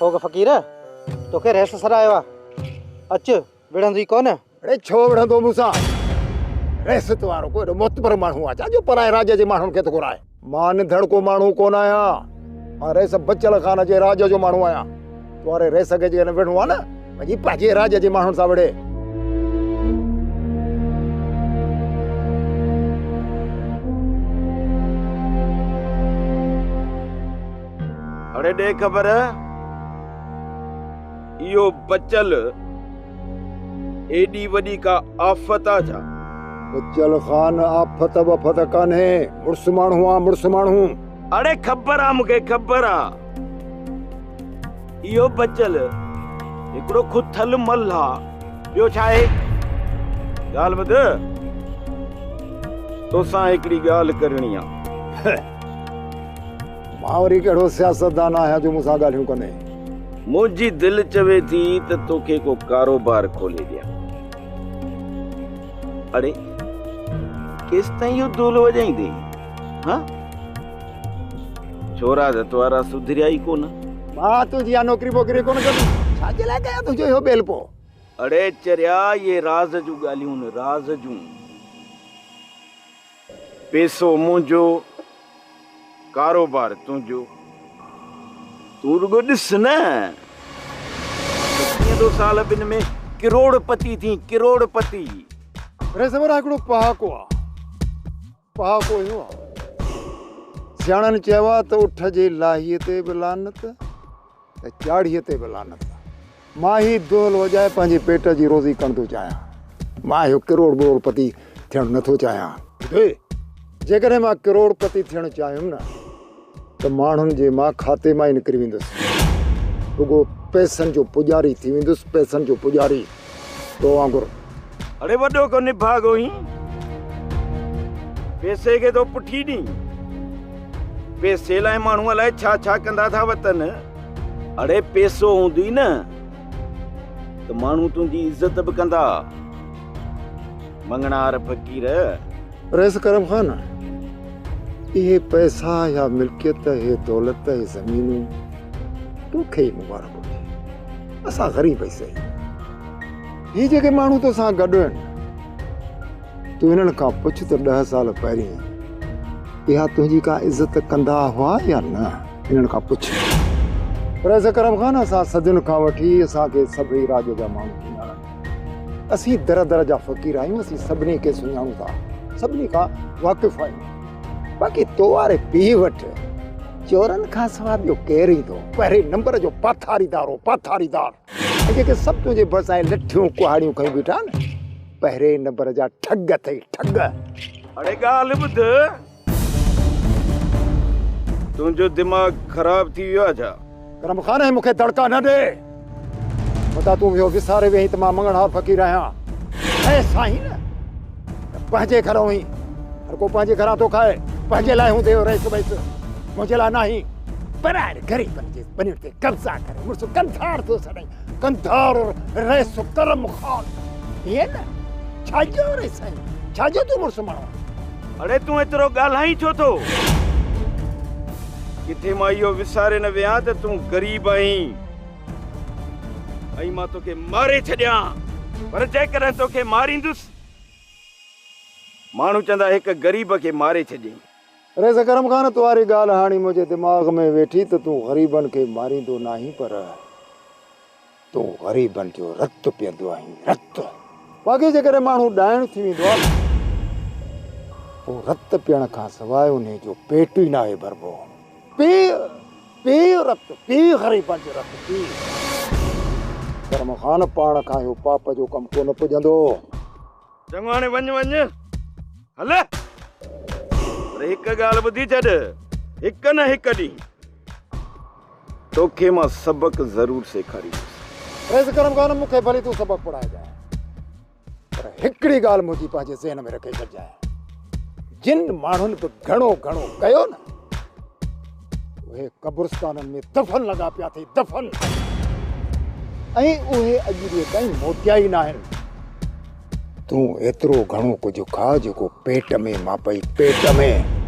होगा फकीर तो के रेस सरायवा अच विढ़ंदी कोन अरे छो विढ़ंदो मूंसां रेस वारो कोई मोतबर माण्हू आहे छा जो पराए राज जे माण्हुनि खे थो घुराए। मां निधड़ को माण्हू कोन आहियां, मां रेस बचल खान जे राज जो माण्हू आहियां। तोरे रेस खे जे विढ़णो आहे न वञी पंहिंजे राज जे माण्हुनि सां विढ़े। अरे दे खबर इहो बचल एडी वडी का आफत आ जा। बचल खान आफत वफत कान्हे, मुड़स माण्हू आहे मुड़स माण्हू। अरे खबर आ मूंखे खबर आ इहो बचल हिकिड़ो खुथल मल आहे। ॿियो छा आहे ॻाल्हि ॿुध तोसां हिकिड़ी ॻाल्हि करणी आहे। मां वरी कहिड़ो सियासतदान आहियां जो मूंसां ॻाल्हियूं कंदे। मुंहिंजी दिलि चवे थी त तोखे को कारोबार खोले ॾियां। अरे केस ताईं इहो दोल वॼाईंदे हाँ छोरा दतवारा सुधरिया ई कोन। मां तुंहिंजी नौकिरी वोकिरी कोन कंदुमि, छाजे लाइ कयां तुंहिंजो इहो बेलपो। अरे चरिया ये राज़ जूं ॻाल्हियूं न राज़ जूं। पैसो मुंहिंजो कारोबार तुंहिंजो, तूं रुगो ॾिस न 2 साल ॿिनि में करोड़पति थी करोड़पति। रेस वारा हिकिड़ो पहाको आहे, पहाको इहो आहे सियाणनि चयो आहे त उठ जे लाहीअ ते बि लानत त चाढ़ीअ ते बि लानत। मां ही दोल वॼाए पंहिंजे पेट जी रोज़ी करण थो चाहियां। मां इहो करोड़पति थियणु नथो चाहियां। जेकॾहिं मां करोड़पति थियणु चाहियुमि न त माण्हुनि जे मां खाते मां ई निकिरी वेंदुसि, रुगो पैसनि जो पुॼारी थी वेंदुसि, पैसनि जो पुॼारी तो वांगुरु। अरे वॾो को निभागो ही पैसे खे तो पुठी ॾी। पैसे लाइ माण्हू अलाए छा छा कंदा था वतन। अरे पैसो हूंदी न त माण्हू तुंहिंजी इज़त बि कंदा। मंगणार फ़कीर रेस करम खान ये पैसा या मिल्कियत ये दौलत ये ज़मीनूं तोखे ई मुबारक हुजे। असां ग़रीब ई सही, ही जेके माण्हू तोसां गॾु आहिनि तूं हिननि खां पुछ त 10 साल पहिरीं इहा तुंहिंजी का इज़त कंदा हुआ या न, हिननि खां पुछ। रेस करम खान असां सदियुनि खां वठी असांखे सभई राज जा माण्हू सुञाणनि। असीं दर दर जा फ़क़ीर आहियूं, असीं सभिनी खे सुञाणूं था, सभिनी खां वाक़िफ़ आहियूं। बाक़ी तो वारे पीउ वटि चोरनि खां सवाइ ॿियो केरु ईंदो? पहिरें नंबर जो पाथारीदार हो पाथारीदार। ऐं जेके सभु तुंहिंजे भरिसां लठियूं कुहाड़ियूं खयूं बीठा न पहिरें नंबर जा ठग अथई ठग। अरे ॻाल्हि ॿुध तुंहिंजो दिमाग़ ख़राब थी वियो आहे छा? करम खान मूंखे दड़का न ॾे। मता तूं इहो विसारे वेही त मां मंगणहार फ़क़ीर आहियां। ऐं साईं न पंहिंजे घरों ई हर को पंहिंजे घरां थो खाए, पंहिंजे लाइ हूंदे रहिस वहिस, मुंहिंजे लाइ नाही। पराए ग़रीबनि जे बनियुनि ते कब्ज़ा करे मुड़ुसु कंधार थो सॾाई, कंधार रेस करम खान। ईअं न छाजो रे साईं, छाजो तूं मुड़ुसु माण्हू? अरे तूं एतिरो ॻाल्हाई छो थो? किथे मां इहो विसारे न वियां त तूं ग़रीब आहीं ऐं मां तोखे मारे छॾियां। पर जेकॾहिं तोखे मारींदुसि माण्हू चवंदा हिकु ग़रीब खे मारे छॾियईं। रेस करम खान तुंहिंजी ॻाल्हि हाणे मुंहिंजे दिमाग़ में वेठी त तूं ग़रीबनि खे मारींदो नाही, पर तूं ग़रीबनि जो रतु पीअंदो आहीं, रतु। बाक़ी जेकॾहिं माण्हू ॾाइण थी वेंदो आहे पोइ रतु पीअण खां सवाइ उन जो पेट ई न आहे भरबो। पीउ पीउ रतु पीउ ग़रीबनि जो रतु पीउ। करम खान पाण खां इहो पाप जो कमु कोन पुॼंदो। चङो हाणे वञ वञ हल। पर हिकु ॻाल्हि ॿुधी छॾ, हिकु न हिकु ॾींहुं तोखे मां सबक ज़रूर सेखारींदुसि। रेस करम खान मूंखे भली तूं सबक पढ़ाइजांइ, पर हिकिड़ी ॻाल्हि मुंहिंजी पंहिंजे ज़हन में रखे छॾिजांइ। जिन माण्हुनि बि घणो घणो कयो न उहे क़ब्रिस्ताननि में दफ़न लॻा पिया अथई, दफ़न। ऐं उहे अॼु ॾींहं ताईं मोटिया ई न आहिनि। तूं एतिरो घणो कुझु खा जेको पेट में मापई, पेट में।